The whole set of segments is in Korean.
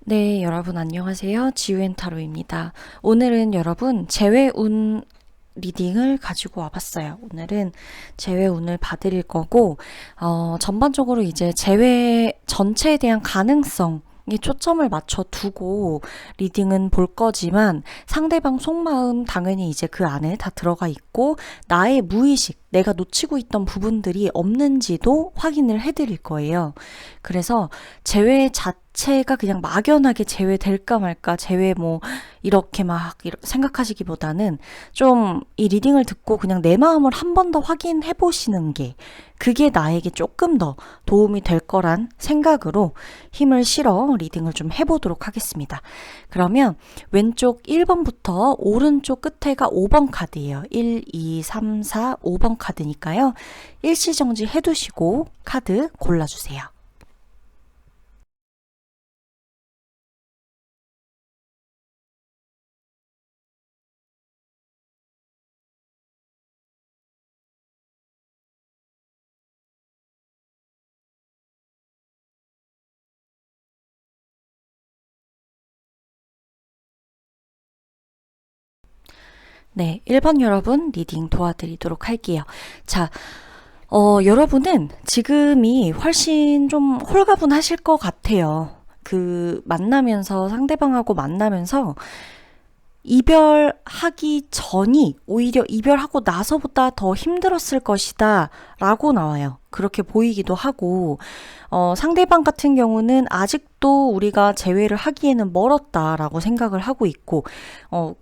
네, 여러분 안녕하세요. 지우앤타로입니다. 오늘은 여러분 재회운 리딩을 가지고 와봤어요. 오늘은 재회운을 봐드릴 거고, 전반적으로 이제 재회 전체에 대한 가능성 에 초점을 맞춰 두고 리딩은 볼 거지만 상대방 속마음 당연히 이제 그 안에 다 들어가 있고 나의 무의식, 내가 놓치고 있던 부분들이 없는지도 확인을 해드릴 거예요. 그래서 재회 자체가 그냥 막연하게 재회될까 말까 재회 뭐 이렇게 막 생각하시기보다는 좀 이 리딩을 듣고 그냥 내 마음을 한 번 더 확인해 보시는 게 그게 나에게 조금 더 도움이 될 거란 생각으로 힘을 실어 리딩을 좀 해보도록 하겠습니다. 그러면 왼쪽 1번부터 오른쪽 끝에가 5번 카드예요. 1, 2, 3, 4, 5번 카드니까요. 일시정지 해두시고 카드 골라주세요. 네, 1번 여러분 리딩 도와드리도록 할게요. 자, 여러분은 지금이 훨씬 좀 홀가분하실 것 같아요. 그 만나면서 상대방하고 만나면서 이별하기 전이 오히려 이별하고 나서보다 더 힘들었을 것이다 라고 나와요. 그렇게 보이기도 하고 상대방 같은 경우는 아직도 우리가 재회를 하기에는 멀었다라고 생각을 하고 있고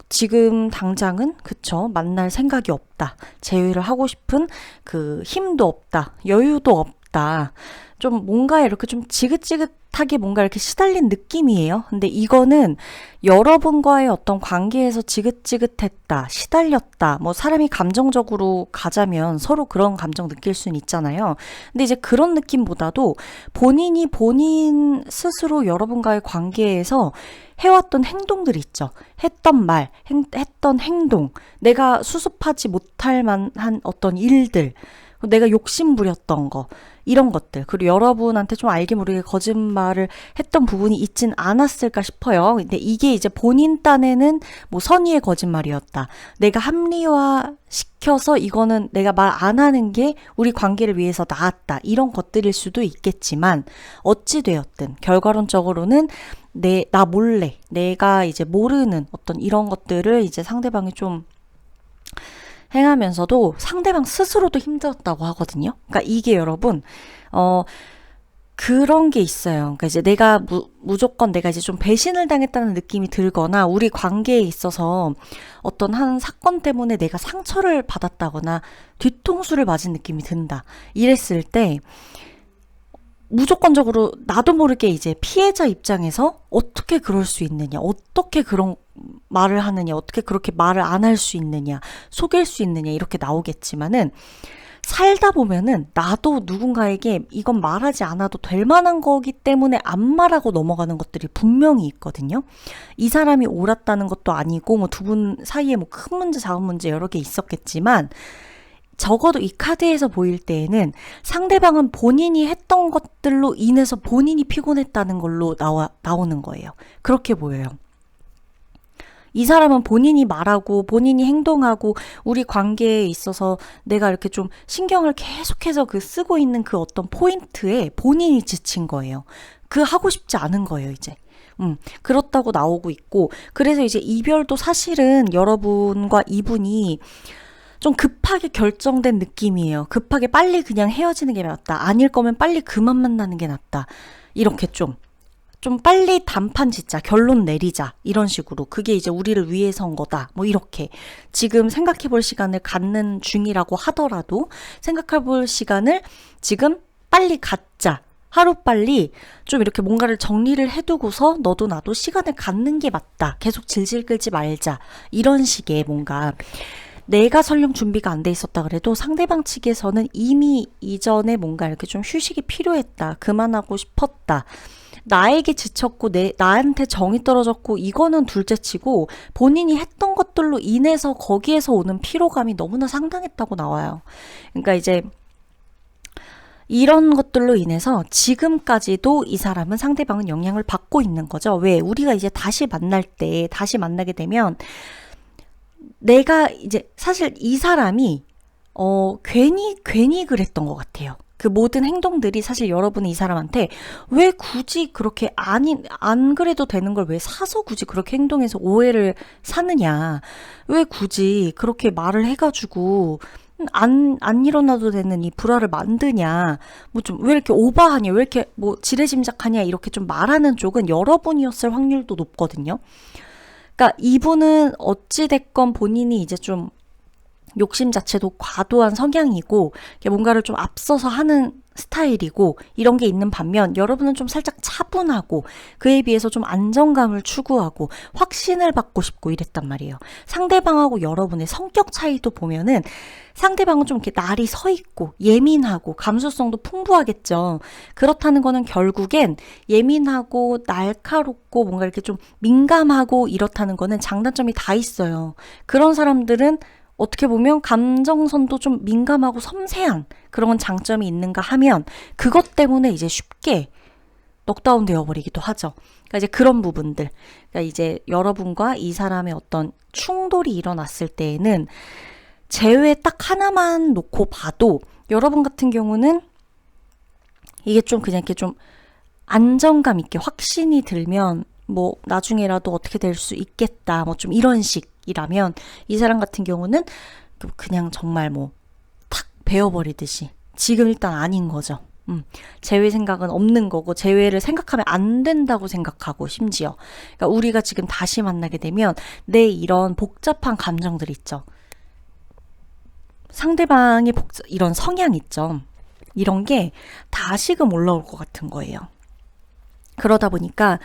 지금 당장은 그쵸 만날 생각이 없다. 재회를 하고 싶은 그 힘도 없다. 여유도 없다. 좀 뭔가 이렇게 좀 지긋지긋하게 뭔가 이렇게 시달린 느낌이에요. 근데 이거는 여러분과의 어떤 관계에서 지긋지긋했다, 시달렸다, 뭐 사람이 감정적으로 가자면 서로 그런 감정 느낄 수는 있잖아요. 근데 이제 그런 느낌보다도 본인이 본인 스스로 여러분과의 관계에서 해왔던 행동들 있죠. 했던 말, 했던 행동, 내가 수습하지 못할 만한 어떤 일들, 내가 욕심 부렸던 거, 이런 것들, 그리고 여러분한테 좀 알게 모르게 거짓말을 했던 부분이 있진 않았을까 싶어요. 근데 이게 이제 본인 딴에는 뭐 선의의 거짓말이었다. 내가 합리화 시켜서 이거는 내가 말 안 하는 게 우리 관계를 위해서 나았다. 이런 것들일 수도 있겠지만, 어찌되었든, 결과론적으로는 나 몰래, 내가 이제 모르는 어떤 이런 것들을 이제 상대방이 좀 행하면서도 상대방 스스로도 힘들었다고 하거든요. 그러니까 이게 여러분, 그런 게 있어요. 그러니까 이제 내가 무조건 내가 이제 좀 배신을 당했다는 느낌이 들거나 우리 관계에 있어서 어떤 한 사건 때문에 내가 상처를 받았다거나 뒤통수를 맞은 느낌이 든다. 이랬을 때 무조건적으로 나도 모르게 이제 피해자 입장에서 어떻게 그럴 수 있느냐, 어떻게 그런 말을 하느냐, 어떻게 그렇게 말을 안 할 수 있느냐, 속일 수 있느냐, 이렇게 나오겠지만은, 살다 보면은 나도 누군가에게 이건 말하지 않아도 될 만한 거기 때문에 안 말하고 넘어가는 것들이 분명히 있거든요. 이 사람이 옳았다는 것도 아니고, 뭐 두 분 사이에 뭐 큰 문제, 작은 문제 여러 개 있었겠지만, 적어도 이 카드에서 보일 때에는 상대방은 본인이 했던 것들로 인해서 본인이 피곤했다는 걸로 나오는 거예요. 그렇게 보여요. 이 사람은 본인이 말하고 본인이 행동하고 우리 관계에 있어서 내가 이렇게 좀 신경을 계속해서 그 쓰고 있는 그 어떤 포인트에 본인이 지친 거예요. 그 하고 싶지 않은 거예요, 이제. 그렇다고 나오고 있고, 그래서 이제 이별도 사실은 여러분과 이분이 좀 급하게 결정된 느낌이에요. 급하게 빨리 그냥 헤어지는 게 낫다. 아닐 거면 빨리 그만 만나는 게 낫다. 이렇게 좀 빨리 단판 짓자. 결론 내리자. 이런 식으로. 그게 이제 우리를 위해서인 거다. 뭐 이렇게. 지금 생각해 볼 시간을 갖는 중이라고 하더라도 생각해 볼 시간을 지금 빨리 갖자. 하루빨리 좀 이렇게 뭔가를 정리를 해두고서 너도 나도 시간을 갖는 게 맞다. 계속 질질 끌지 말자. 이런 식의 뭔가 내가 설령 준비가 안 돼 있었다 그래도 상대방 측에서는 이미 이전에 뭔가 이렇게 좀 휴식이 필요했다. 그만하고 싶었다. 나에게 지쳤고 나한테 정이 떨어졌고 이거는 둘째치고 본인이 했던 것들로 인해서 거기에서 오는 피로감이 너무나 상당했다고 나와요. 그러니까 이제 이런 것들로 인해서 지금까지도 이 사람은 상대방은 영향을 받고 있는 거죠. 왜? 우리가 이제 다시 만날 때, 다시 만나게 되면 내가 이제 사실 이 사람이 괜히 그랬던 것 같아요. 그 모든 행동들이 사실 여러분이 이 사람한테 왜 굳이 그렇게 안 그래도 되는 걸 왜 사서 굳이 그렇게 행동해서 오해를 사느냐. 왜 굳이 그렇게 말을 해가지고 안 일어나도 되는 이 불화를 만드냐. 뭐 좀 왜 이렇게 오버하냐. 왜 이렇게 뭐 지레짐작하냐. 이렇게 좀 말하는 쪽은 여러분이었을 확률도 높거든요. 그러니까 이분은 어찌됐건 본인이 이제 좀 욕심 자체도 과도한 성향이고 뭔가를 좀 앞서서 하는 스타일이고 이런 게 있는 반면 여러분은 좀 살짝 차분하고 그에 비해서 좀 안정감을 추구하고 확신을 받고 싶고 이랬단 말이에요. 상대방하고 여러분의 성격 차이도 보면은 상대방은 좀 이렇게 날이 서 있고 예민하고 감수성도 풍부하겠죠. 그렇다는 거는 결국엔 예민하고 날카롭고 뭔가 이렇게 좀 민감하고 이렇다는 거는 장단점이 다 있어요. 그런 사람들은 어떻게 보면 감정선도 좀 민감하고 섬세한 그런 장점이 있는가 하면 그것 때문에 이제 쉽게 넉다운 되어버리기도 하죠. 그러니까 이제 그런 부분들. 그러니까 이제 여러분과 이 사람의 어떤 충돌이 일어났을 때에는 제외 딱 하나만 놓고 봐도 여러분 같은 경우는 이게 좀 그냥 이렇게 좀 안정감 있게 확신이 들면 뭐 나중에라도 어떻게 될 수 있겠다 뭐 좀 이런 식이라면 이 사람 같은 경우는 그냥 정말 뭐 탁 베어버리듯이 지금 일단 아닌 거죠. 재회 생각은 없는 거고 재회를 생각하면 안 된다고 생각하고 심지어 그러니까 우리가 지금 다시 만나게 되면 내 이런 복잡한 감정들 있죠. 상대방의 이런 성향 있죠. 이런 게 다시금 올라올 것 같은 거예요. 그러다 보니까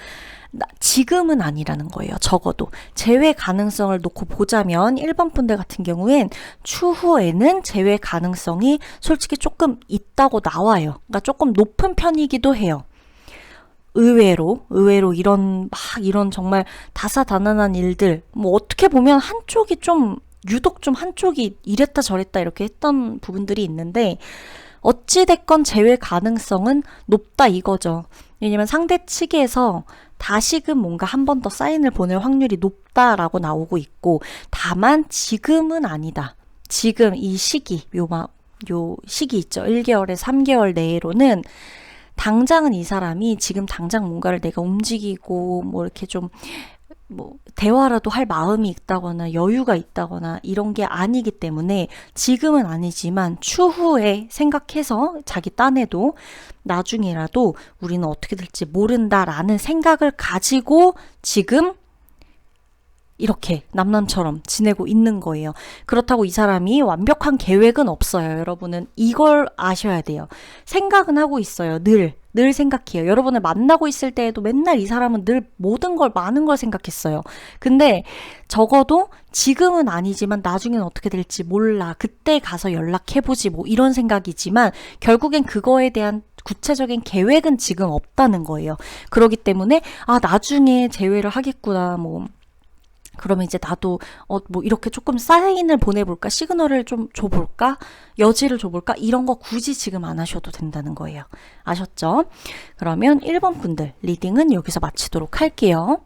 지금은 아니라는 거예요. 적어도 재회 가능성을 놓고 보자면 1번 분들 같은 경우엔 추후에는 재회 가능성이 솔직히 조금 있다고 나와요. 그러니까 조금 높은 편이기도 해요. 의외로 이런 정말 다사다난한 일들 뭐 어떻게 보면 한쪽이 좀 유독 좀 한쪽이 이랬다 저랬다 이렇게 했던 부분들이 있는데 어찌됐건 재회 가능성은 높다 이거죠. 왜냐면 상대 측에서 다시금 뭔가 한 번 더 사인을 보낼 확률이 높다라고 나오고 있고 다만 지금은 아니다. 지금 이 시기 요 시기 있죠. 1개월에 3개월 내로는 당장은 이 사람이 지금 당장 뭔가를 내가 움직이고 뭐 이렇게 좀 뭐 대화라도 할 마음이 있다거나 여유가 있다거나 이런 게 아니기 때문에 지금은 아니지만 추후에 생각해서 자기 딴에도 나중에라도 우리는 어떻게 될지 모른다라는 생각을 가지고 지금 이렇게 남남처럼 지내고 있는 거예요. 그렇다고 이 사람이 완벽한 계획은 없어요. 여러분은 이걸 아셔야 돼요. 생각은 하고 있어요. 늘 생각해요. 여러분을 만나고 있을 때에도 맨날 이 사람은 늘 모든 걸 많은 걸 생각했어요. 근데 적어도 지금은 아니지만 나중엔 어떻게 될지 몰라. 그때 가서 연락해보지 뭐 이런 생각이지만 결국엔 그거에 대한 구체적인 계획은 지금 없다는 거예요. 그렇기 때문에 나중에 재회를 하겠구나 뭐 그러면 이제 나도 뭐 이렇게 조금 사인을 보내볼까 시그널을 좀 줘볼까 여지를 줘볼까 이런 거 굳이 지금 안 하셔도 된다는 거예요. 아셨죠? 그러면 1번 분들 리딩은 여기서 마치도록 할게요.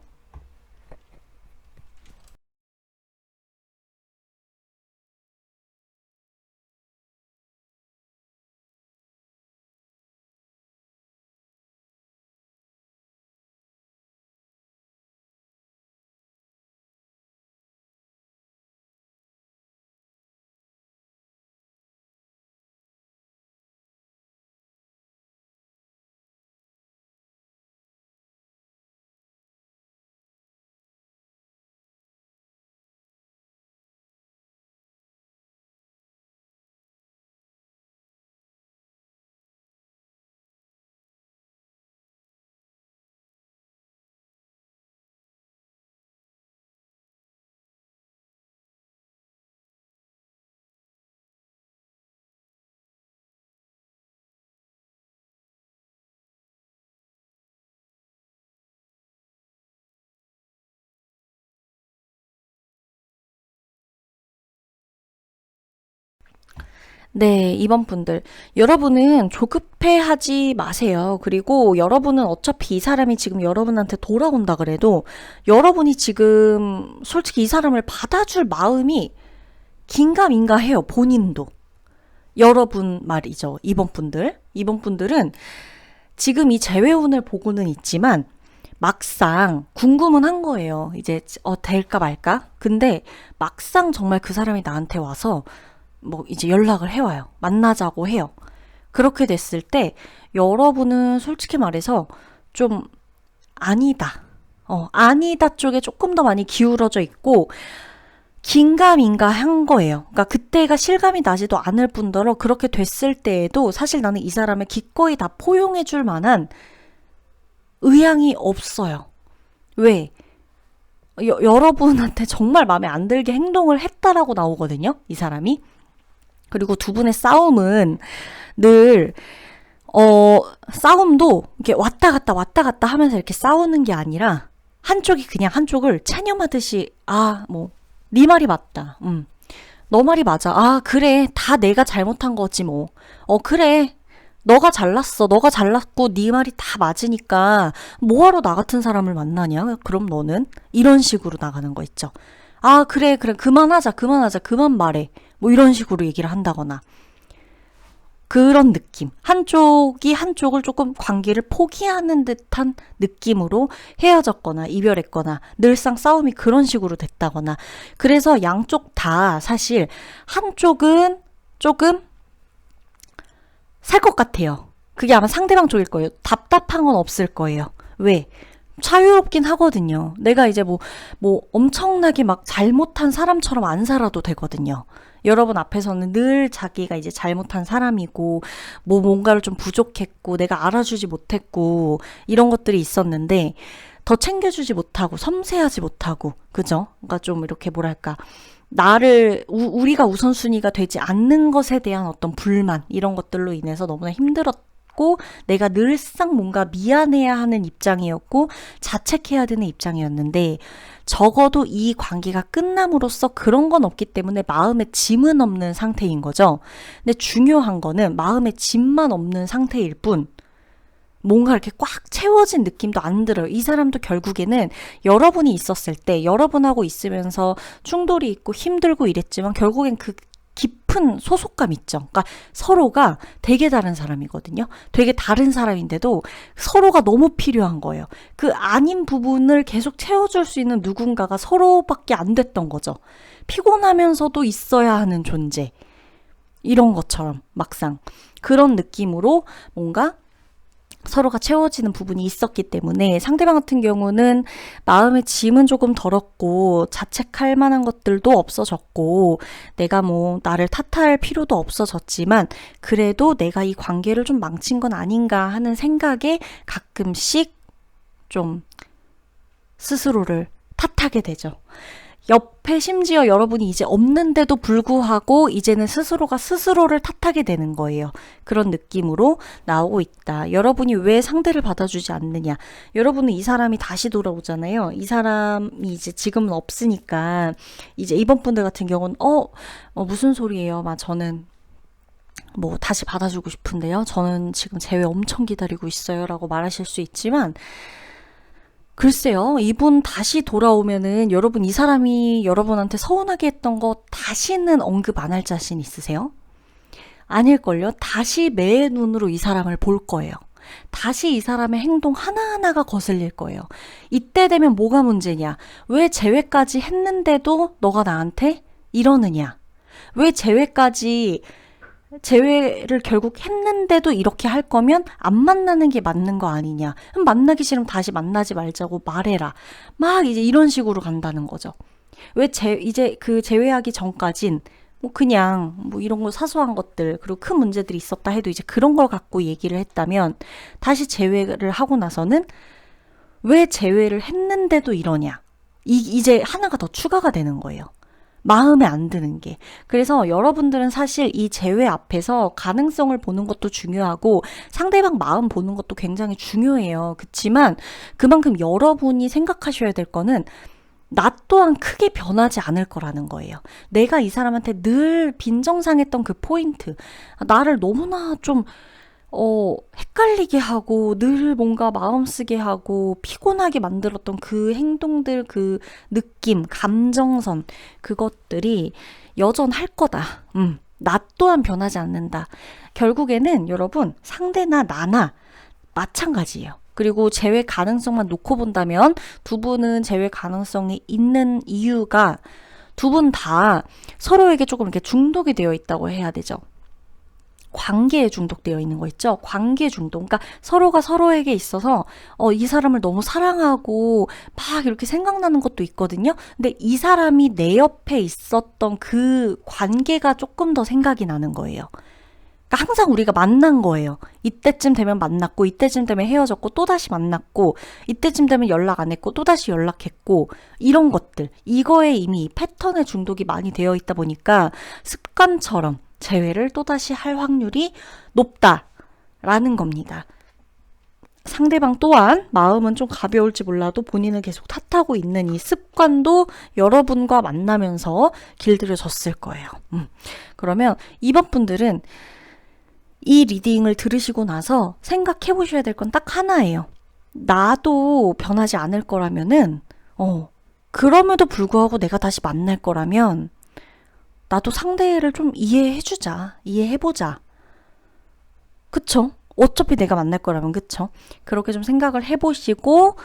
네, 2번 분들. 여러분은 조급해하지 마세요. 그리고 여러분은 어차피 이 사람이 지금 여러분한테 돌아온다 그래도 여러분이 지금 솔직히 이 사람을 받아줄 마음이 긴가민가 해요. 본인도. 여러분 말이죠. 2번 분들. 2번 분들은 지금 이 재회운을 보고는 있지만 막상 궁금은 한 거예요. 이제 될까 말까? 근데 막상 정말 그 사람이 나한테 와서 뭐 이제 연락을 해와요. 만나자고 해요. 그렇게 됐을 때 여러분은 솔직히 말해서 좀 아니다. 아니다 쪽에 조금 더 많이 기울어져 있고 긴가민가 한 거예요. 그러니까 그때가 실감이 나지도 않을 뿐더러 그렇게 됐을 때에도 사실 나는 이 사람을 기꺼이 다 포용해 줄 만한 의향이 없어요. 왜? 여러분한테 정말 마음에 안 들게 행동을 했다라고 나오거든요. 이 사람이. 그리고 두 분의 싸움은 늘 싸움도 이렇게 왔다 갔다 하면서 이렇게 싸우는 게 아니라 한쪽이 그냥 한쪽을 체념하듯이 네 말이 맞다. 너 말이 맞아. 아, 그래. 다 내가 잘못한 거지 뭐. 그래. 너가 잘났어. 너가 잘났고 네 말이 다 맞으니까 뭐하러 나 같은 사람을 만나냐? 그럼 너는? 이런 식으로 나가는 거 있죠. 아, 그래. 그만하자. 그만 말해. 뭐 이런 식으로 얘기를 한다거나. 그런 느낌. 한쪽이 한쪽을 조금 관계를 포기하는 듯한 느낌으로 헤어졌거나 이별했거나 늘상 싸움이 그런 식으로 됐다거나. 그래서 양쪽 다 사실 한쪽은 조금 살 것 같아요. 그게 아마 상대방 쪽일 거예요. 답답한 건 없을 거예요. 왜? 자유롭긴 하거든요. 내가 이제 뭐 엄청나게 막 잘못한 사람처럼 안 살아도 되거든요. 여러분 앞에서는 늘 자기가 이제 잘못한 사람이고, 뭐 뭔가를 좀 부족했고, 내가 알아주지 못했고, 이런 것들이 있었는데, 더 챙겨주지 못하고, 섬세하지 못하고, 그죠? 그러니까 좀 이렇게 뭐랄까, 우리가 우선순위가 되지 않는 것에 대한 어떤 불만, 이런 것들로 인해서 너무나 힘들었고, 내가 늘상 뭔가 미안해야 하는 입장이었고, 자책해야 되는 입장이었는데, 적어도 이 관계가 끝남으로써 그런 건 없기 때문에 마음에 짐은 없는 상태인 거죠. 근데 중요한 거는 마음에 짐만 없는 상태일 뿐, 뭔가 이렇게 꽉 채워진 느낌도 안 들어요. 이 사람도 결국에는 여러분이 있었을 때, 여러분하고 있으면서 충돌이 있고 힘들고 이랬지만 결국엔 그 깊은 소속감 있죠. 그러니까 서로가 되게 다른 사람이거든요. 되게 다른 사람인데도 서로가 너무 필요한 거예요. 그 아닌 부분을 계속 채워줄 수 있는 누군가가 서로밖에 안 됐던 거죠. 피곤하면서도 있어야 하는 존재. 이런 것처럼 막상 그런 느낌으로 뭔가 서로가 채워지는 부분이 있었기 때문에 상대방 같은 경우는 마음의 짐은 조금 덜었고 자책할 만한 것들도 없어졌고 내가 뭐 나를 탓할 필요도 없어졌지만 그래도 내가 이 관계를 좀 망친 건 아닌가 하는 생각에 가끔씩 좀 스스로를 탓하게 되죠. 옆에 심지어 여러분이 이제 없는데도 불구하고 이제는 스스로가 스스로를 탓하게 되는 거예요. 그런 느낌으로 나오고 있다. 여러분이 왜 상대를 받아주지 않느냐. 여러분은 이 사람이 다시 돌아오잖아요. 이 사람이 이제 지금은 없으니까 이제 이번 분들 같은 경우는 무슨 소리예요. 저는 뭐 다시 받아주고 싶은데요. 저는 지금 재회 엄청 기다리고 있어요. 라고 말하실 수 있지만 글쎄요. 이분 다시 돌아오면은 여러분 이 사람이 여러분한테 서운하게 했던 거 다시는 언급 안 할 자신 있으세요? 아닐걸요. 다시 매의 눈으로 이 사람을 볼 거예요. 다시 이 사람의 행동 하나하나가 거슬릴 거예요. 이때 되면 뭐가 문제냐? 왜 재회까지 했는데도 너가 나한테 이러느냐? 왜 재회를 결국 했는데도 이렇게 할 거면 안 만나는 게 맞는 거 아니냐. 만나기 싫으면 다시 만나지 말자고 말해라. 막 이제 이런 식으로 간다는 거죠. 왜 이제 그 재회하기 전까진 뭐 그냥 뭐 이런 거 사소한 것들 그리고 큰 문제들이 있었다 해도 이제 그런 걸 갖고 얘기를 했다면 다시 재회를 하고 나서는 왜 재회를 했는데도 이러냐. 이제 하나가 더 추가가 되는 거예요. 마음에 안 드는 게. 그래서 여러분들은 사실 이 재회 앞에서 가능성을 보는 것도 중요하고 상대방 마음 보는 것도 굉장히 중요해요. 그렇지만 그만큼 여러분이 생각하셔야 될 거는 나 또한 크게 변하지 않을 거라는 거예요. 내가 이 사람한테 늘 빈정상했던 그 포인트, 나를 너무나 좀 헷갈리게 하고 늘 뭔가 마음 쓰게 하고 피곤하게 만들었던 그 행동들, 그 느낌, 감정선, 그것들이 여전할 거다. 나 또한 변하지 않는다. 결국에는 여러분, 상대나 나나 마찬가지예요. 그리고 재회 가능성만 놓고 본다면 두 분은 재회 가능성이 있는 이유가 두 분 다 서로에게 조금 이렇게 중독이 되어 있다고 해야 되죠. 관계에 중독되어 있는 거 있죠? 관계 중독. 그러니까 서로가 서로에게 있어서 이 사람을 너무 사랑하고 막 이렇게 생각나는 것도 있거든요. 근데 이 사람이 내 옆에 있었던 그 관계가 조금 더 생각이 나는 거예요. 그러니까 항상 우리가 만난 거예요. 이때쯤 되면 만났고, 이때쯤 되면 헤어졌고, 또다시 만났고, 이때쯤 되면 연락 안 했고, 또다시 연락했고, 이런 것들. 이거에 이미 패턴의 중독이 많이 되어 있다 보니까 습관처럼 재회를 또다시 할 확률이 높다라는 겁니다. 상대방 또한 마음은 좀 가벼울지 몰라도 본인을 계속 탓하고 있는 이 습관도 여러분과 만나면서 길들여졌을 거예요. 그러면 이번 분들은 이 리딩을 들으시고 나서 생각해 보셔야 될 건 딱 하나예요. 나도 변하지 않을 거라면은, 그럼에도 불구하고 내가 다시 만날 거라면, 나도 상대를 좀 이해해주자. 이해해보자. 그쵸? 어차피 내가 만날 거라면, 그쵸? 그렇게 좀 생각을 해보시고,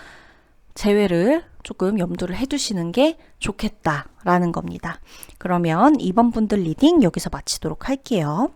재회를 조금 염두를 해두시는 게 좋겠다라는 겁니다. 그러면 이번 분들 리딩 여기서 마치도록 할게요.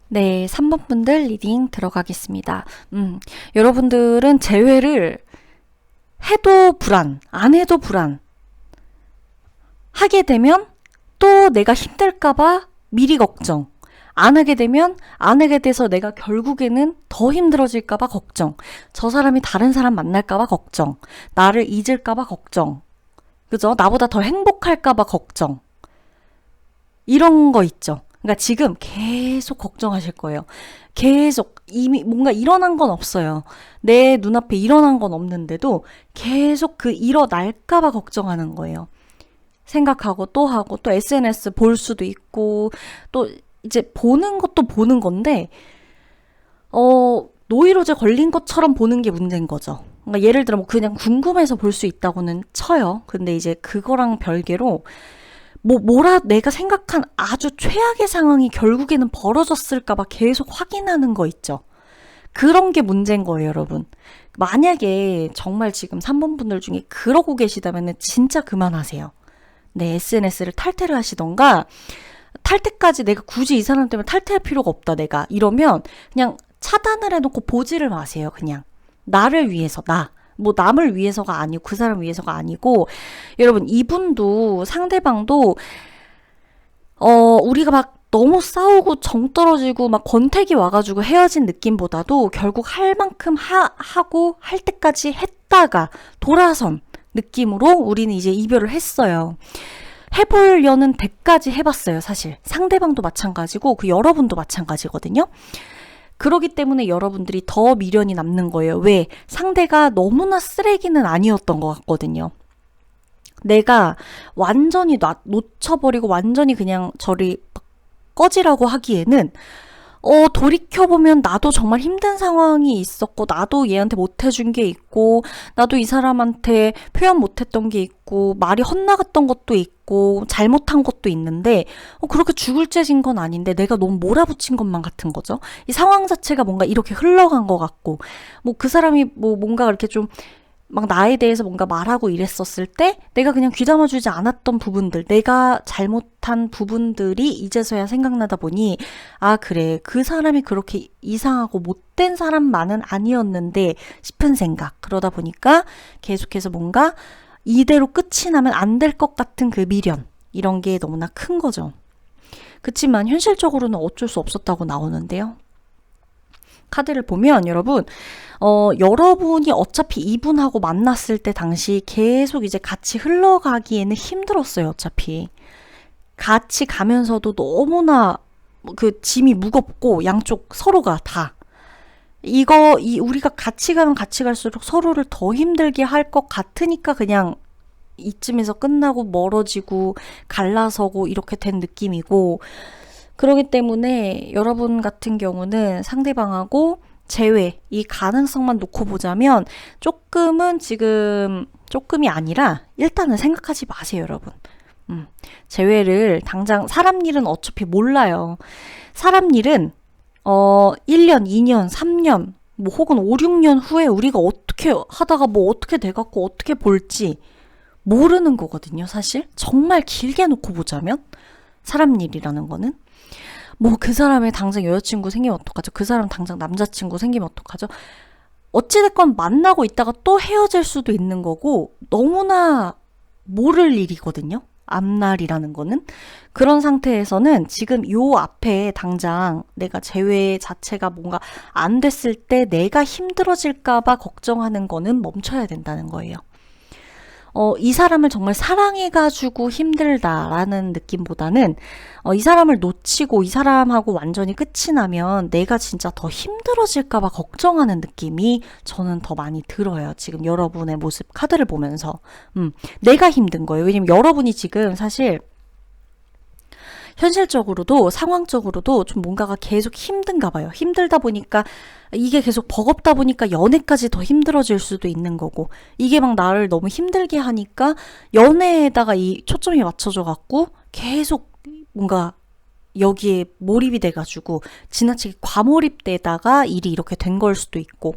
네, 3번 분들 리딩 들어가겠습니다. 여러분들은 재회를 해도 불안, 안 해도 불안. 하게 되면 또 내가 힘들까봐 미리 걱정. 안 하게 되면 안 하게 돼서 내가 결국에는 더 힘들어질까봐 걱정. 저 사람이 다른 사람 만날까봐 걱정. 나를 잊을까봐 걱정. 그죠? 나보다 더 행복할까봐 걱정. 이런 거 있죠. 그러니까 지금 계속 걱정하실 거예요. 계속 이미 뭔가 일어난 건 없어요. 내 눈앞에 일어난 건 없는데도 계속 그 일어날까봐 걱정하는 거예요. 생각하고 또 하고 또 SNS 볼 수도 있고 또 이제 보는 것도 보는 건데 노이로제 걸린 것처럼 보는 게 문제인 거죠. 그러니까 예를 들어 뭐 그냥 궁금해서 볼 수 있다고는 쳐요. 근데 이제 그거랑 별개로 뭐라 내가 생각한 아주 최악의 상황이 결국에는 벌어졌을까봐 계속 확인하는 거 있죠. 그런 게 문제인 거예요, 여러분. 만약에 정말 지금 3번 분들 중에 그러고 계시다면 진짜 그만하세요. 네, SNS를 탈퇴를 하시던가 탈퇴까지 내가 굳이 이 사람 때문에 탈퇴할 필요가 없다 내가 이러면 그냥 차단을 해놓고 보지를 마세요. 그냥 나를 위해서 뭐 남을 위해서가 아니고 그 사람 위해서가 아니고 여러분 이분도 상대방도 우리가 막 너무 싸우고 정 떨어지고 막 권태기 와가지고 헤어진 느낌보다도 결국 할 만큼 하고 할 때까지 했다가 돌아선 느낌으로 우리는 이제 이별을 했어요. 해보려는 데까지 해봤어요. 사실 상대방도 마찬가지고 그 여러분도 마찬가지거든요. 그러기 때문에 여러분들이 더 미련이 남는 거예요. 왜? 상대가 너무나 쓰레기는 아니었던 것 같거든요. 내가 완전히 놓쳐버리고 완전히 그냥 저리 꺼지라고 하기에는 돌이켜보면 나도 정말 힘든 상황이 있었고 나도 얘한테 못해준 게 있고 나도 이 사람한테 표현 못했던 게 있고 말이 헛나갔던 것도 있고 잘못한 것도 있는데 그렇게 죽을 죄진 건 아닌데 내가 너무 몰아붙인 것만 같은 거죠. 이 상황 자체가 뭔가 이렇게 흘러간 것 같고 뭐 그 사람이 뭐 뭔가 이렇게 좀 막 나에 대해서 뭔가 말하고 이랬었을 때 내가 그냥 귀담아주지 않았던 부분들, 내가 잘못한 부분들이 이제서야 생각나다 보니 아 그래 그 사람이 그렇게 이상하고 못된 사람만은 아니었는데 싶은 생각. 그러다 보니까 계속해서 뭔가 이대로 끝이 나면 안 될 것 같은 그 미련 이런 게 너무나 큰 거죠. 그치만 현실적으로는 어쩔 수 없었다고 나오는데요. 카드를 보면 여러분 여러분이 어차피 이분하고 만났을 때 당시 계속 이제 같이 흘러가기에는 힘들었어요. 어차피 같이 가면서도 너무나 그 짐이 무겁고 양쪽 서로가 다 우리가 같이 가면 같이 갈수록 서로를 더 힘들게 할 것 같으니까 그냥 이쯤에서 끝나고 멀어지고 갈라서고 이렇게 된 느낌이고 그렇기 때문에 여러분 같은 경우는 상대방하고 재회, 이 가능성만 놓고 보자면 조금은 지금 조금이 아니라 일단은 생각하지 마세요, 여러분. 재회를 당장 사람 일은 어차피 몰라요. 사람 일은 1년, 2년, 3년, 뭐 혹은 5, 6년 후에 우리가 어떻게 하다가 뭐 어떻게 돼갖고 어떻게 볼지 모르는 거거든요, 사실. 정말 길게 놓고 보자면 사람 일이라는 거는 뭐 그 사람의 당장 여자친구 생기면 어떡하죠? 그 사람 당장 남자친구 생기면 어떡하죠? 어찌됐건 만나고 있다가 또 헤어질 수도 있는 거고 너무나 모를 일이거든요. 앞날이라는 거는. 그런 상태에서는 지금 요 앞에 당장 내가 재회 자체가 뭔가 안 됐을 때 내가 힘들어질까 봐 걱정하는 거는 멈춰야 된다는 거예요. 이 사람을 정말 사랑해가지고 힘들다라는 느낌보다는 이 사람을 놓치고 이 사람하고 완전히 끝이 나면 내가 진짜 더 힘들어질까 봐 걱정하는 느낌이 저는 더 많이 들어요. 지금 여러분의 모습 카드를 보면서 내가 힘든 거예요. 왜냐면 여러분이 지금 사실 현실적으로도 상황적으로도 좀 뭔가가 계속 힘든가 봐요. 힘들다 보니까 이게 계속 버겁다 보니까 연애까지 더 힘들어질 수도 있는 거고 이게 막 나를 너무 힘들게 하니까 연애에다가 이 초점이 맞춰져 갖고 계속 뭔가 여기에 몰입이 돼가지고 지나치게 과몰입되다가 일이 이렇게 된 걸 수도 있고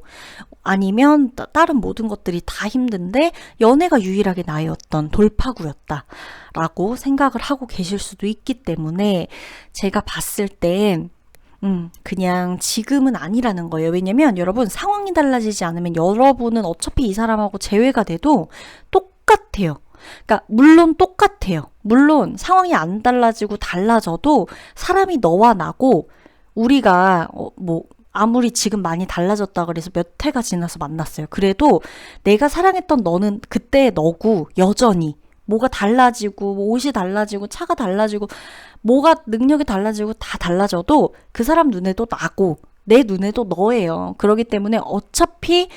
아니면 다른 모든 것들이 다 힘든데 연애가 유일하게 나의 어떤 돌파구였다라고 생각을 하고 계실 수도 있기 때문에 제가 봤을 땐 그냥 지금은 아니라는 거예요. 왜냐면 여러분 상황이 달라지지 않으면 여러분은 어차피 이 사람하고 재회가 돼도 똑같아요. 그러니까 물론 똑같아요. 물론 상황이 안 달라지고 달라져도 사람이 너와 나고 우리가 뭐 아무리 지금 많이 달라졌다 그래서 몇 해가 지나서 만났어요. 그래도 내가 사랑했던 너는 그때의 너고 여전히 뭐가 달라지고 뭐 옷이 달라지고 차가 달라지고 뭐가 능력이 달라지고 다 달라져도 그 사람 눈에도 나고 내 눈에도 너예요. 그렇기 때문에 어차피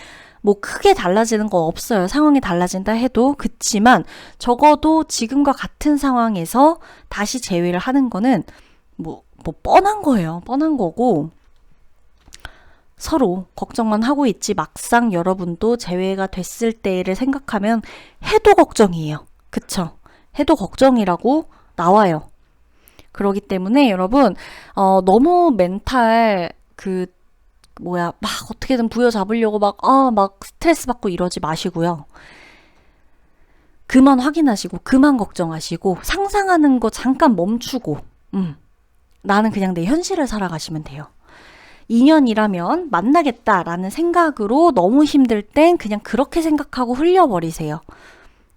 뭐 크게 달라지는 거 없어요. 상황이 달라진다 해도. 그치만 적어도 지금과 같은 상황에서 다시 재회를 하는 거는 뭐 뻔한 거예요. 뻔한 거고 서로 걱정만 하고 있지 막상 여러분도 재회가 됐을 때를 생각하면 해도 걱정이에요. 그쵸? 해도 걱정이라고 나와요. 그러기 때문에 여러분 너무 멘탈 막 어떻게든 부여잡으려고 막 스트레스 받고 이러지 마시고요. 그만 확인하시고 그만 걱정하시고 상상하는 거 잠깐 멈추고 나는 그냥 내 현실을 살아가시면 돼요. 인연이라면 만나겠다라는 생각으로 너무 힘들 땐 그냥 그렇게 생각하고 흘려버리세요.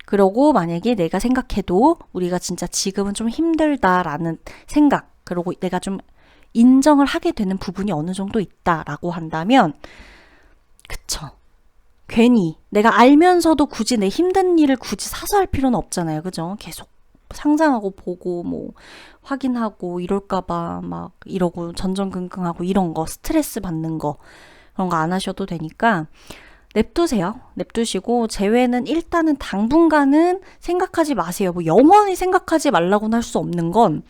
그러고 만약에 내가 생각해도 우리가 진짜 지금은 좀 힘들다라는 생각, 그리고 내가 좀 인정을 하게 되는 부분이 어느 정도 있다라고 한다면 그쵸. 괜히 내가 알면서도 굳이 내 힘든 일을 굳이 사서 할 필요는 없잖아요. 그죠? 계속 상상하고 보고 뭐 확인하고 이럴까봐 막 이러고 전전긍긍하고 이런 거 스트레스 받는 거 그런 거 안 하셔도 되니까 냅두세요. 냅두시고 재회는 일단은 당분간은 생각하지 마세요. 뭐 영원히 생각하지 말라고는 할 수 없는 건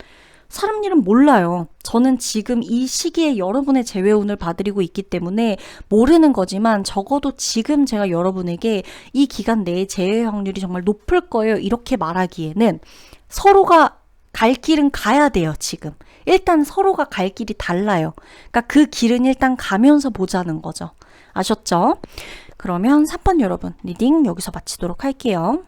사람 일은 몰라요. 저는 지금 이 시기에 여러분의 재회운을 봐드리고 있기 때문에 모르는 거지만 적어도 지금 제가 여러분에게 이 기간 내에 재회 확률이 정말 높을 거예요. 이렇게 말하기에는 서로가 갈 길은 가야 돼요. 지금. 일단 서로가 갈 길이 달라요. 그러니까 그 길은 일단 가면서 보자는 거죠. 아셨죠? 그러면 3번 여러분 리딩 여기서 마치도록 할게요.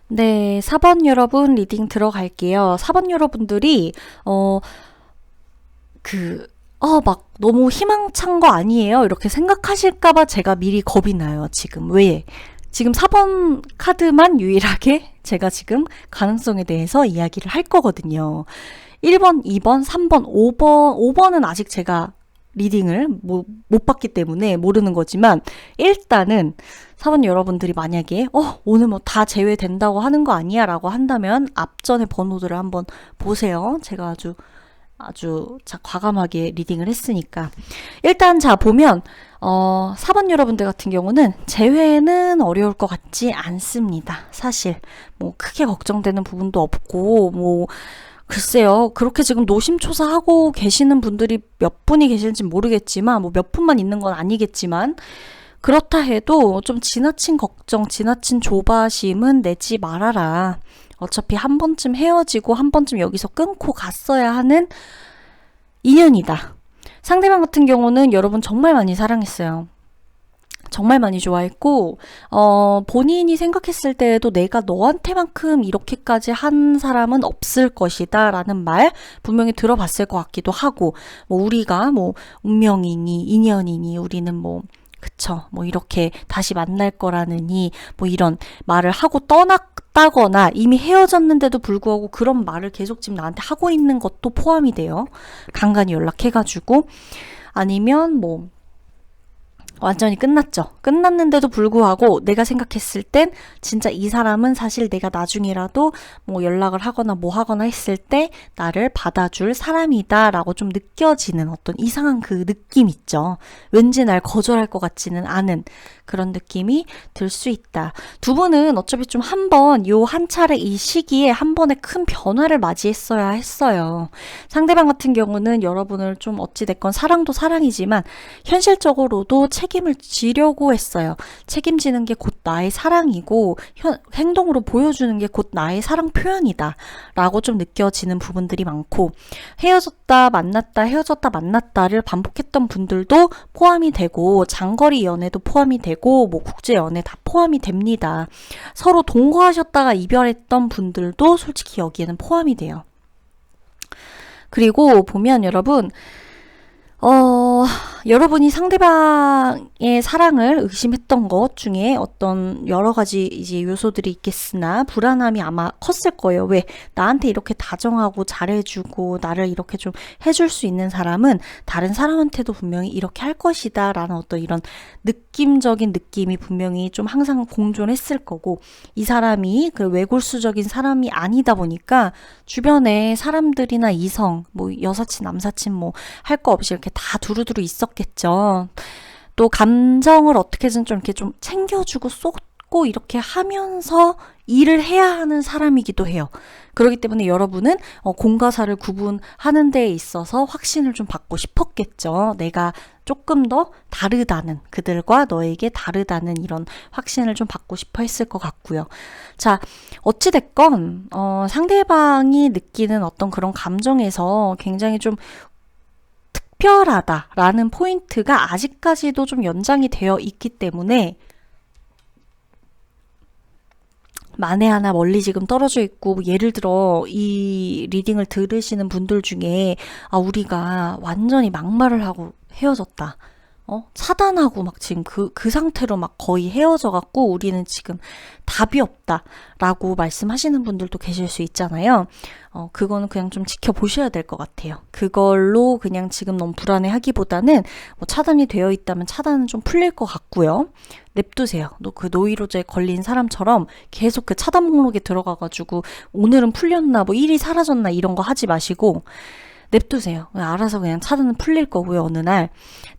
네, 4번 여러분 리딩 들어갈게요. 4번 여러분들이 막 너무 희망찬 거 아니에요? 이렇게 생각하실까봐 제가 미리 겁이 나요, 지금. 왜? 지금 4번 카드만 유일하게 제가 지금 가능성에 대해서 이야기를 할 거거든요. 1번, 2번, 3번, 5번은 아직 제가 리딩을 못 봤기 때문에 모르는 거지만 일단은 4번 여러분들이 만약에 오늘 뭐 다 제외된다고 하는 거 아니야? 라고 한다면 앞전의 번호들을 한번 보세요. 제가 아주 아주 자 과감하게 리딩을 했으니까. 일단 자 보면 4번 여러분들 같은 경우는 재회는 어려울 것 같지 않습니다. 사실 뭐 크게 걱정되는 부분도 없고 뭐 글쎄요. 그렇게 지금 노심초사하고 계시는 분들이 몇 분이 계실지 모르겠지만 뭐 몇 분만 있는 건 아니겠지만 그렇다 해도 좀 지나친 걱정, 지나친 조바심은 내지 말아라. 어차피 한 번쯤 헤어지고 한 번쯤 여기서 끊고 갔어야 하는 인연이다. 상대방 같은 경우는 여러분 정말 많이 사랑했어요. 정말 많이 좋아했고 본인이 생각했을 때에도 내가 너한테만큼 이렇게까지 한 사람은 없을 것이다 라는 말 분명히 들어봤을 것 같기도 하고 뭐 우리가 뭐 운명이니 인연이니 우리는 뭐 그쵸 뭐 이렇게 다시 만날 거라느니 뭐 이런 말을 하고 떠났다거나 이미 헤어졌는데도 불구하고 그런 말을 계속 지금 나한테 하고 있는 것도 포함이 돼요. 간간히 연락해가지고 아니면 뭐 완전히 끝났죠. 끝났는데도 불구하고 내가 생각했을 땐 진짜 이 사람은 사실 내가 나중에라도 뭐 연락을 하거나 뭐 하거나 했을 때 나를 받아줄 사람이다 라고 좀 느껴지는 어떤 이상한 그 느낌 있죠. 왠지 날 거절할 것 같지는 않은 그런 느낌이 들 수 있다. 두 분은 어차피 좀 한 차례 이 시기에 한 번의 큰 변화를 맞이했어야 했어요. 상대방 같은 경우는 여러분을 좀 어찌됐건 사랑도 사랑이지만 현실적으로도 책임을 지려고 했어요. 책임지는 게 곧 나의 사랑이고 행동으로 보여주는 게 곧 나의 사랑 표현이다 라고 좀 느껴지는 부분들이 많고 헤어졌다 만났다 헤어졌다 만났다를 반복했던 분들도 포함이 되고 장거리 연애도 포함이 되고 뭐 국제 연애 다 포함이 됩니다. 서로 동거하셨다가 이별했던 분들도 솔직히 여기에는 포함이 돼요. 그리고 보면 여러분 여러분이 상대방의 사랑을 의심했던 것 중에 어떤 여러 가지 이제 요소들이 있겠으나 불안함이 아마 컸을 거예요. 왜? 나한테 이렇게 다정하고 잘해주고 나를 이렇게 좀 해줄 수 있는 사람은 다른 사람한테도 분명히 이렇게 할 것이다 라는 어떤 이런 느낌적인 느낌이 분명히 좀 항상 공존했을 거고 이 사람이 그 외골수적인 사람이 아니다 보니까 주변에 사람들이나 이성, 뭐 여사친, 남사친 뭐 할 거 없이 이렇게 다 두루두루 있었겠죠. 또 감정을 어떻게든 좀 이렇게 좀 챙겨주고 쏟고 이렇게 하면서 일을 해야 하는 사람이기도 해요. 그렇기 때문에 여러분은 공과 사를 구분하는 데에 있어서 확신을 좀 받고 싶었겠죠. 내가 조금 더 다르다는 그들과 너에게 다르다는 이런 확신을 좀 받고 싶어 했을 것 같고요. 자, 어찌됐건 상대방이 느끼는 어떤 그런 감정에서 굉장히 좀 특별하다라는 포인트가 아직까지도 좀 연장이 되어 있기 때문에 만에 하나 멀리 지금 떨어져 있고 예를 들어 이 리딩을 들으시는 분들 중에 우리가 완전히 막말을 하고 헤어졌다. 차단하고 막 지금 그 상태로 막 거의 헤어져 갖고 우리는 지금 답이 없다 라고 말씀하시는 분들도 계실 수 있잖아요. 그거는 그냥 좀 지켜보셔야 될 것 같아요. 그걸로 그냥 지금 너무 불안해 하기보다는 뭐 차단이 되어 있다면 차단은 좀 풀릴 것 같고요. 냅두세요. 그 노이로제에 걸린 사람처럼 계속 그 차단 목록에 들어가가지고 오늘은 풀렸나 뭐 일이 사라졌나 이런 거 하지 마시고 냅두세요. 알아서 그냥 차단은 풀릴 거고요. 어느 날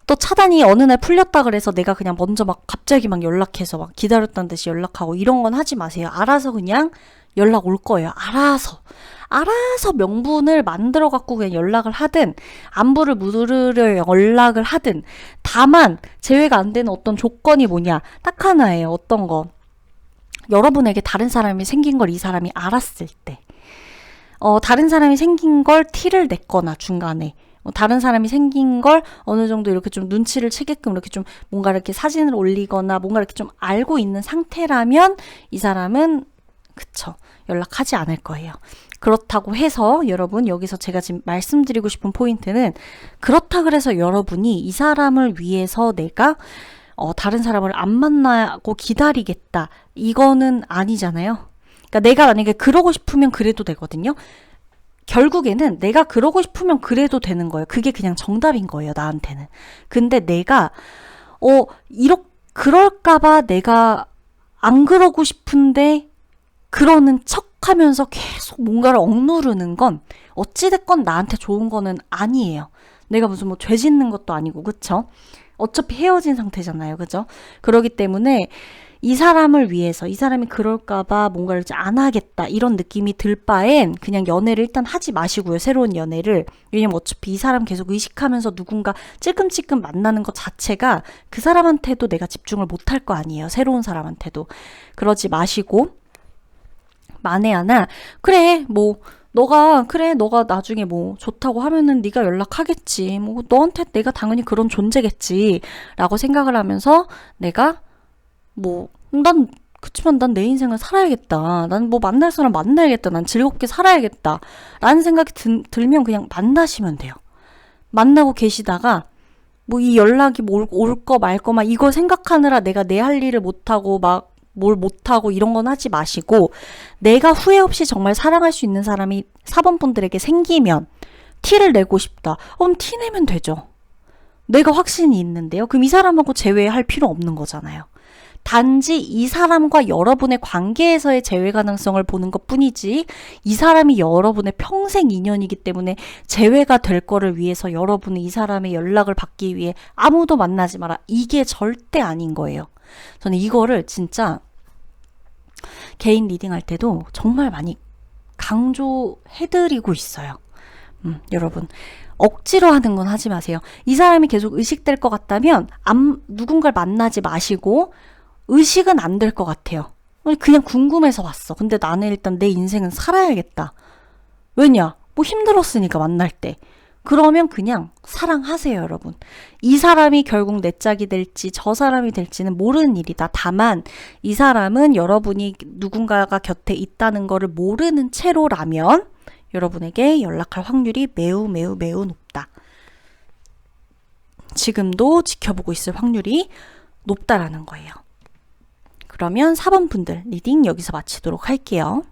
또 차단이 어느 날 풀렸다 그래서 내가 그냥 먼저 막 갑자기 막 연락해서 막 기다렸다는 듯이 연락하고 이런 건 하지 마세요. 알아서 그냥 연락 올 거예요. 알아서 명분을 만들어 갖고 그냥 연락을 하든 안부를 물으려 연락을 하든 다만 제외가 안 되는 어떤 조건이 뭐냐 딱 하나예요. 어떤 거 여러분에게 다른 사람이 생긴 걸 이 사람이 알았을 때 다른 사람이 생긴 걸 티를 냈거나 중간에 다른 사람이 생긴 걸 어느 정도 이렇게 좀 눈치를 채게끔 이렇게 좀 뭔가 이렇게 사진을 올리거나 뭔가 이렇게 좀 알고 있는 상태라면 이 사람은 그쵸 연락하지 않을 거예요. 그렇다고 해서 여러분 여기서 제가 지금 말씀드리고 싶은 포인트는 그렇다 그래서 여러분이 이 사람을 위해서 내가 다른 사람을 안 만나고 기다리겠다 이거는 아니잖아요. 그러니까 내가 만약에 그러고 싶으면 그래도 되거든요. 결국에는 내가 그러고 싶으면 그래도 되는 거예요. 그게 그냥 정답인 거예요, 나한테는. 근데 내가 그럴까봐 내가 안 그러고 싶은데 그러는 척 하면서 계속 뭔가를 억누르는 건 어찌됐건 나한테 좋은 거는 아니에요. 내가 무슨 뭐 죄 짓는 것도 아니고, 그쵸? 어차피 헤어진 상태잖아요. 그죠? 그러기 때문에 이 사람을 위해서, 이 사람이 그럴까봐 뭔가를 이제 안 하겠다, 이런 느낌이 들 바엔 그냥 연애를 일단 하지 마시고요. 새로운 연애를. 왜냐면 어차피 이 사람 계속 의식하면서 누군가 찔끔찔끔 만나는 것 자체가 그 사람한테도 내가 집중을 못할 거 아니에요. 새로운 사람한테도. 그러지 마시고, 만에 하나, 그래, 뭐, 너가 나중에 뭐 좋다고 하면은 네가 연락하겠지. 뭐 너한테 내가 당연히 그런 존재겠지. 라고 생각을 하면서 내가 뭐, 그치만 난 내 인생을 살아야겠다. 난 뭐 만날 사람 만나야겠다. 난 즐겁게 살아야겠다. 라는 생각이 들면 그냥 만나시면 돼요. 만나고 계시다가 뭐 이 연락이 올 거 말 거 막 이거 생각하느라 내가 내 할 일을 못하고 막 뭘 못하고 이런 건 하지 마시고, 내가 후회 없이 정말 사랑할 수 있는 사람이 4번 분들에게 생기면 티를 내고 싶다. 그럼 티 내면 되죠. 내가 확신이 있는데요. 그럼 이 사람하고 재회할 필요 없는 거잖아요. 단지 이 사람과 여러분의 관계에서의 재회 가능성을 보는 것 뿐이지, 이 사람이 여러분의 평생 인연이기 때문에 재회가 될 거를 위해서 여러분은 이 사람의 연락을 받기 위해 아무도 만나지 마라, 이게 절대 아닌 거예요. 저는 이거를 진짜 개인 리딩 할 때도 정말 많이 강조해드리고 있어요. 여러분, 억지로 하는 건 하지 마세요. 이 사람이 계속 의식될 것 같다면 누군가를 만나지 마시고, 의식은 안 될 것 같아요. 그냥 궁금해서 왔어. 근데 나는 일단 내 인생은 살아야겠다. 왜냐? 뭐 힘들었으니까 만날 때. 그러면 그냥 사랑하세요, 여러분. 이 사람이 결국 내 짝이 될지 저 사람이 될지는 모르는 일이다. 다만 이 사람은 여러분이 누군가가 곁에 있다는 거를 모르는 채로라면 여러분에게 연락할 확률이 매우 매우 매우 높다. 지금도 지켜보고 있을 확률이 높다라는 거예요. 그러면 4번 분들 리딩 여기서 마치도록 할게요.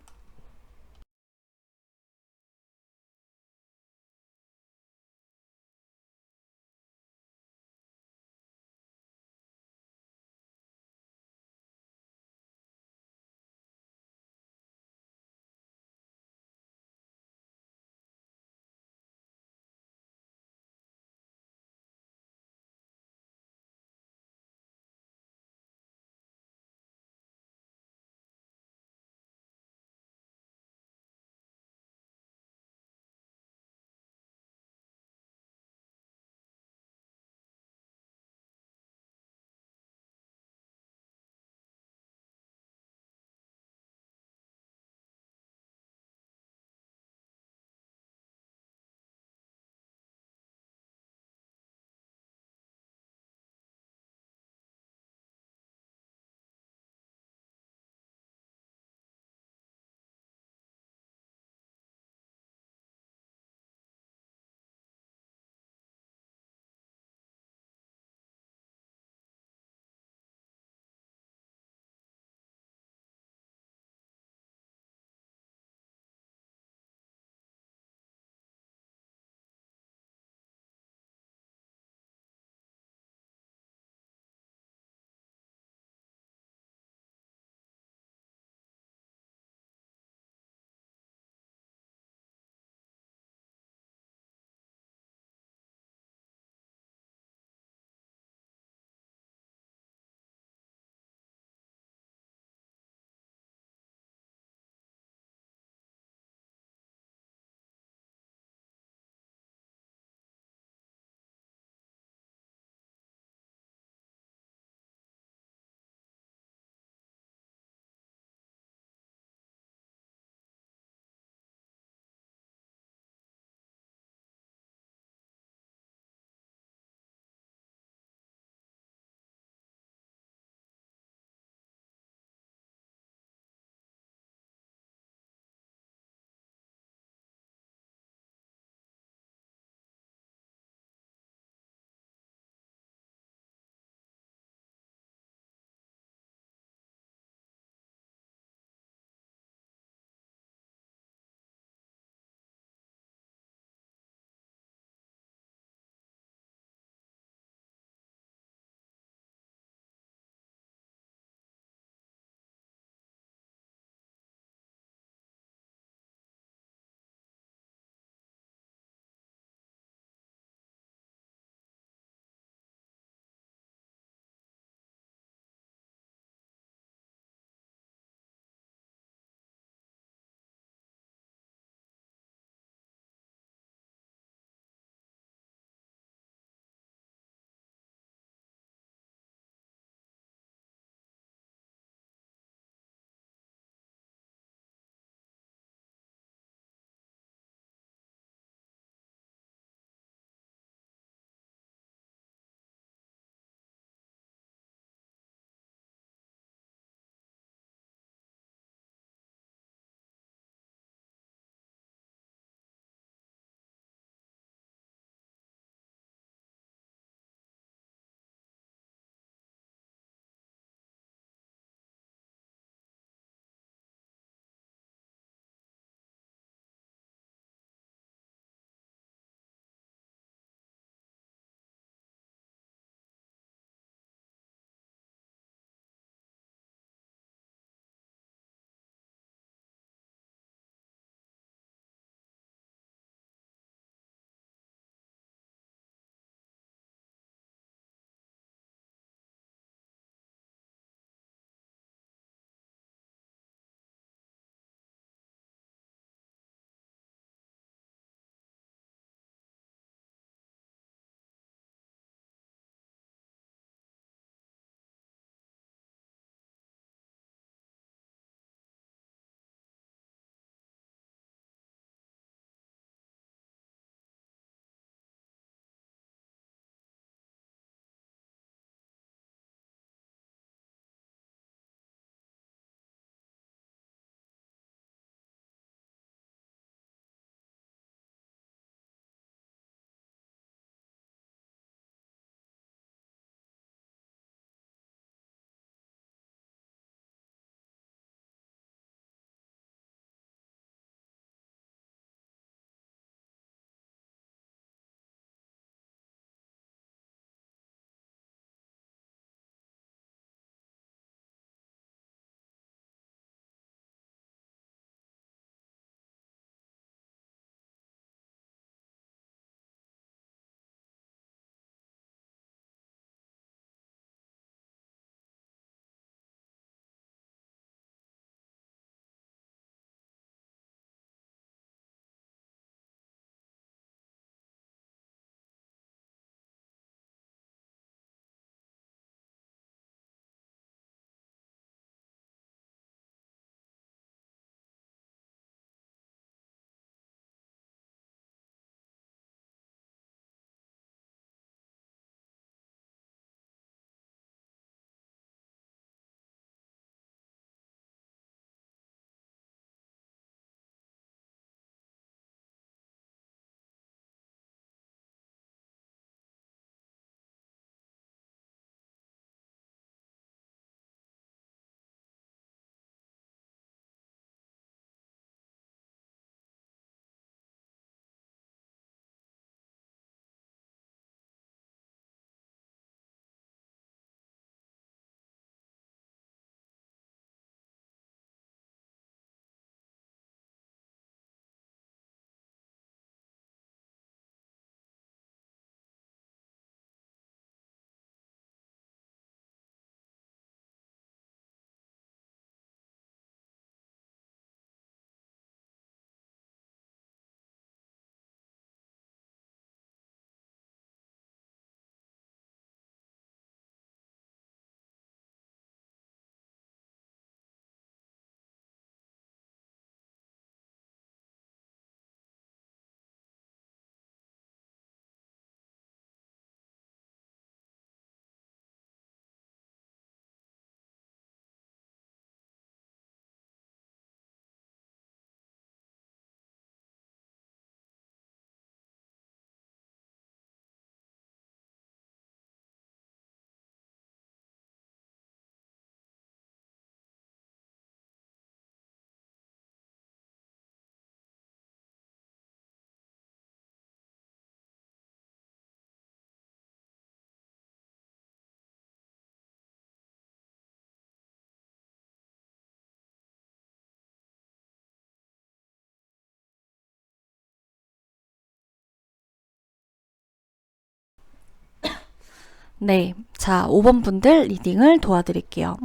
네. 자, 5번 분들 리딩을 도와드릴게요.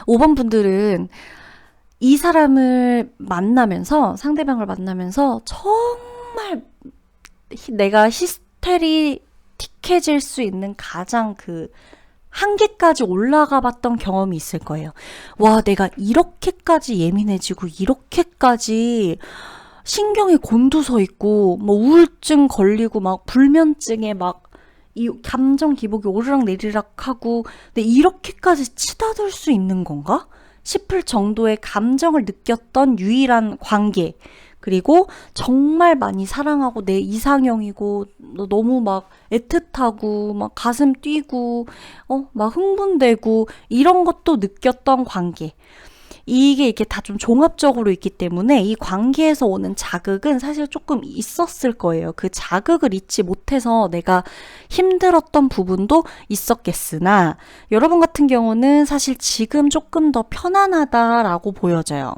5번 분들은 이 사람을 만나면서, 상대방을 만나면서 정말 내가 히스테리틱해질 수 있는 가장 그 한계까지 올라가 봤던 경험이 있을 거예요. 와, 내가 이렇게까지 예민해지고, 이렇게까지 신경이 곤두서 있고, 뭐 우울증 걸리고, 막 불면증에 막 이 감정 기복이 오르락내리락 하고, 근데 이렇게까지 치닫을 수 있는 건가? 싶을 정도의 감정을 느꼈던 유일한 관계. 그리고 정말 많이 사랑하고 내 이상형이고 너무 막 애틋하고 막 가슴 뛰고 막 흥분되고 이런 것도 느꼈던 관계. 이게 이렇게 다 좀 종합적으로 있기 때문에 이 관계에서 오는 자극은 사실 조금 있었을 거예요. 그 자극을 잊지 못해서 내가 힘들었던 부분도 있었겠으나 여러분 같은 경우는 사실 지금 조금 더 편안하다라고 보여져요.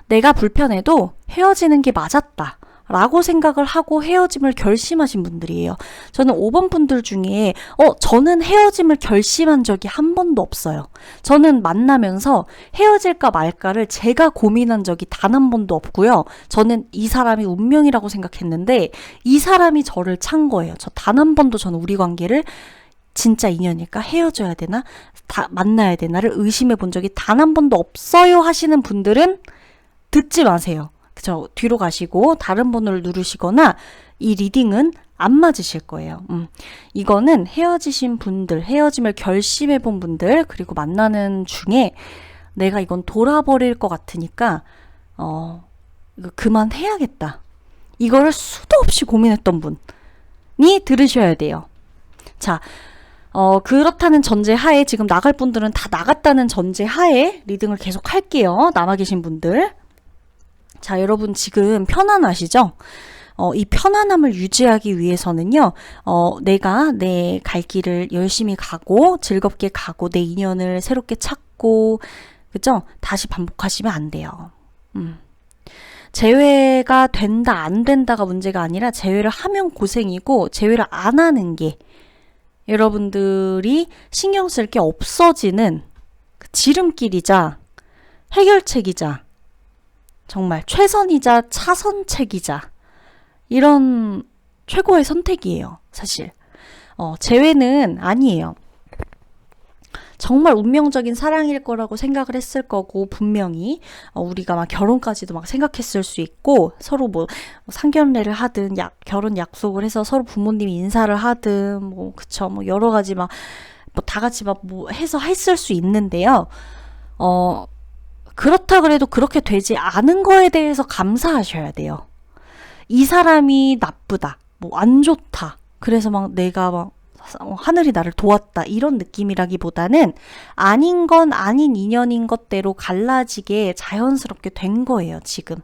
내가 불편해도 헤어지는 게 맞았다 라고 생각을 하고 헤어짐을 결심하신 분들이에요. 저는 5번 분들 중에 저는 헤어짐을 결심한 적이 한 번도 없어요. 저는 만나면서 헤어질까 말까를 제가 고민한 적이 단 한 번도 없고요. 저는 이 사람이 운명이라고 생각했는데 이 사람이 저를 찬 거예요. 저 단 한 번도 저는 우리 관계를 진짜 인연일까? 헤어져야 되나? 만나야 되나를 의심해 본 적이 단 한 번도 없어요 하시는 분들은 듣지 마세요. 그쵸? 뒤로 가시고 다른 번호를 누르시거나 이 리딩은 안 맞으실 거예요. 이거는 헤어지신 분들, 헤어짐을 결심해 본 분들, 그리고 만나는 중에 내가 이건 돌아버릴 것 같으니까 이거 그만해야겠다. 이거를 수도 없이 고민했던 분이 들으셔야 돼요. 자, 그렇다는 전제 하에 지금 나갈 분들은 다 나갔다는 전제 하에 리딩을 계속 할게요. 남아 계신 분들. 자, 여러분 지금 편안하시죠? 이 편안함을 유지하기 위해서는요, 내가 내 갈 길을 열심히 가고, 즐겁게 가고, 내 인연을 새롭게 찾고, 그죠? 다시 반복하시면 안 돼요. 재회가 된다, 안 된다가 문제가 아니라, 재회를 하면 고생이고, 재회를 안 하는 게, 여러분들이 신경 쓸 게 없어지는 그 지름길이자, 해결책이자, 정말 최선이자 차선책이자 이런 최고의 선택이에요. 사실 재회는 아니에요. 정말 운명적인 사랑일 거라고 생각을 했을 거고 분명히 우리가 막 결혼까지도 막 생각했을 수 있고 서로 뭐 상견례를 하든 결혼 약속을 해서 서로 부모님이 인사를 하든 뭐 그쵸 뭐 여러 가지 막 뭐 다 같이 막 뭐 해서 했을 수 있는데요. 그렇다 그래도 그렇게 되지 않은 거에 대해서 감사하셔야 돼요. 이 사람이 나쁘다, 뭐 안 좋다. 그래서 막 내가 막 하늘이 나를 도왔다 이런 느낌이라기보다는 아닌 건 아닌 인연인 것대로 갈라지게 자연스럽게 된 거예요, 지금.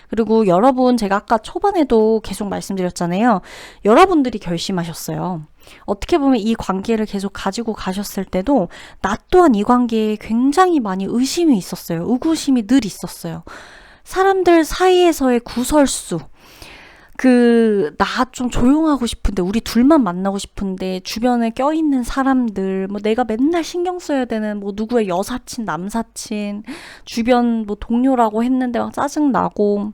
그리고 여러분 제가 아까 초반에도 계속 말씀드렸잖아요. 여러분들이 결심하셨어요. 어떻게 보면 이 관계를 계속 가지고 가셨을 때도 나 또한 이 관계에 굉장히 많이 의심이 있었어요. 의구심이 늘 있었어요. 사람들 사이에서의 구설수. 나 좀 조용하고 싶은데 우리 둘만 만나고 싶은데 주변에 껴있는 사람들 뭐 내가 맨날 신경 써야 되는 뭐 누구의 여사친 남사친 주변 뭐 동료라고 했는데 막 짜증나고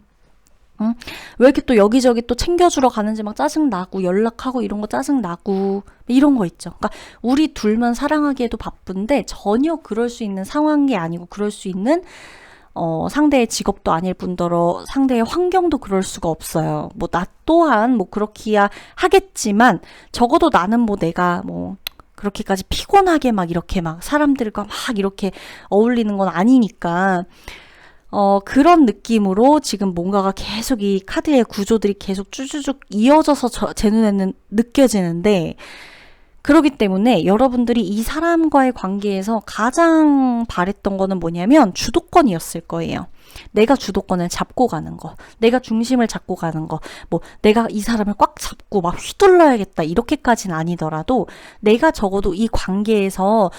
왜 이렇게 또 여기저기 또 챙겨주러 가는지 막 짜증나고 연락하고 이런 거 짜증나고 이런 거 있죠. 그러니까 우리 둘만 사랑하기에도 바쁜데 전혀 그럴 수 있는 상황이 아니고 그럴 수 있는 상대의 직업도 아닐 뿐더러 상대의 환경도 그럴 수가 없어요. 뭐 나 또한 뭐 그렇기야 하겠지만 적어도 나는 뭐 내가 뭐 그렇게까지 피곤하게 막 이렇게 막 사람들과 막 이렇게 어울리는 건 아니니까 그런 느낌으로 지금 뭔가가 계속 이 카드의 구조들이 계속 쭈쭈쭉 이어져서 제 눈에는 느껴지는데 그렇기 때문에 여러분들이 이 사람과의 관계에서 가장 바랬던 거는 뭐냐면 주도권이었을 거예요. 내가 주도권을 잡고 가는 거, 내가 중심을 잡고 가는 거, 뭐 내가 이 사람을 꽉 잡고 막 휘둘러야겠다 이렇게까지는 아니더라도 내가 적어도 이 관계에서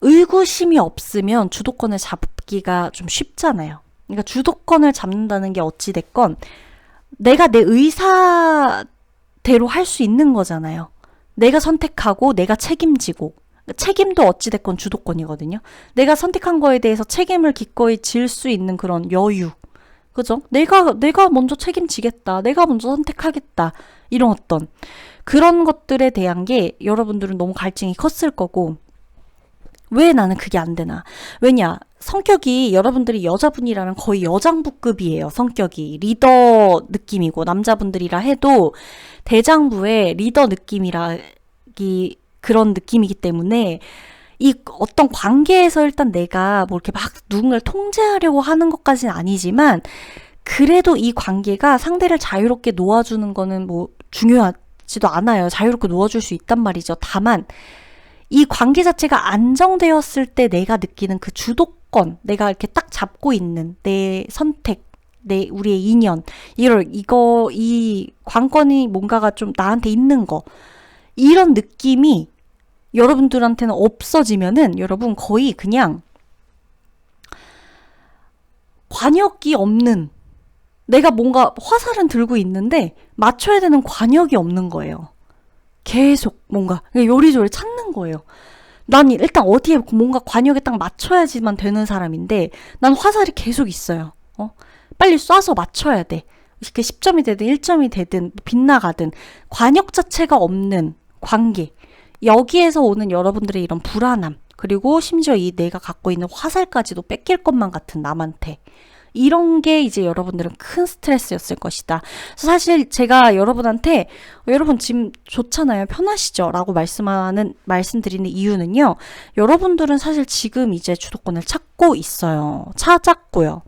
의구심이 없으면 주도권을 잡기가 좀 쉽잖아요. 그러니까 주도권을 잡는다는 게 어찌됐건 내가 내 의사대로 대로 할 수 있는 거잖아요. 내가 선택하고 내가 책임지고, 책임도 어찌됐건 주도권이거든요. 내가 선택한 거에 대해서 책임을 기꺼이 질 수 있는 그런 여유. 그죠? 내가 먼저 책임지겠다. 내가 먼저 선택하겠다. 이런 어떤 그런 것들에 대한 게 여러분들은 너무 갈증이 컸을 거고, 왜 나는 그게 안 되나? 왜냐? 성격이 여러분들이 여자분이라면 거의 여장부급이에요. 성격이 리더 느낌이고, 남자분들이라 해도 대장부의 리더 느낌이라기 그런 느낌이기 때문에 이 어떤 관계에서 일단 내가 뭐 이렇게 막 누군가를 통제하려고 하는 것까지는 아니지만, 그래도 이 관계가 상대를 자유롭게 놓아주는 거는 뭐 중요하지도 않아요. 자유롭게 놓아줄 수 있단 말이죠. 다만 이 관계 자체가 안정되었을 때 내가 느끼는 그 주도권, 내가 이렇게 딱 잡고 있는 내 선택, 우리의 인연, 이 관건이 뭔가가 좀 나한테 있는 거, 이런 느낌이 여러분들한테는 없어지면은 여러분 거의 그냥 관역이 없는, 내가 뭔가 화살은 들고 있는데 맞춰야 되는 관역이 없는 거예요. 계속 뭔가 요리조리 찾는 거예요. 난 일단 어디에 뭔가 관역에 딱 맞춰야지만 되는 사람인데 난 화살이 계속 있어요. 빨리 쏴서 맞춰야 돼. 이렇게 10점이 되든 1점이 되든 빗나가든 관역 자체가 없는 관계. 여기에서 오는 여러분들의 이런 불안함, 그리고 심지어 이 내가 갖고 있는 화살까지도 뺏길 것만 같은 남한테, 이런 게 이제 여러분들은 큰 스트레스였을 것이다. 사실 제가 여러분한테 여러분 지금 좋잖아요, 편하시죠? 라고 말씀드리는 이유는요, 여러분들은 사실 지금 이제 주도권을 찾고 있어요. 찾았고요.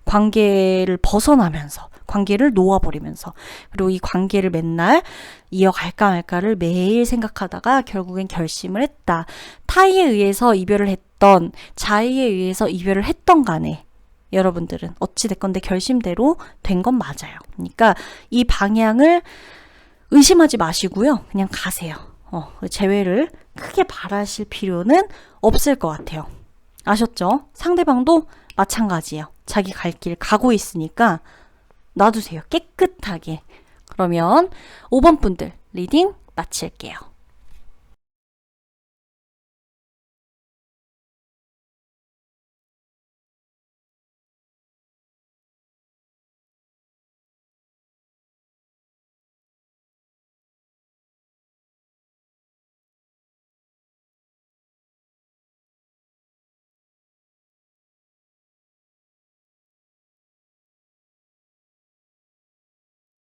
관계를 벗어나면서, 관계를 놓아버리면서, 그리고 이 관계를 맨날 이어갈까 말까를 매일 생각하다가 결국엔 결심을 했다. 타의에 의해서 이별을 했던, 자의에 의해서 이별을 했던 간에 여러분들은 어찌됐건 내 결심대로 된 건 맞아요. 그러니까 이 방향을 의심하지 마시고요. 그냥 가세요. 재회를 크게 바라실 필요는 없을 것 같아요. 아셨죠? 상대방도 마찬가지예요. 자기 갈 길 가고 있으니까 놔두세요. 깨끗하게. 그러면 5번 분들 리딩 마칠게요.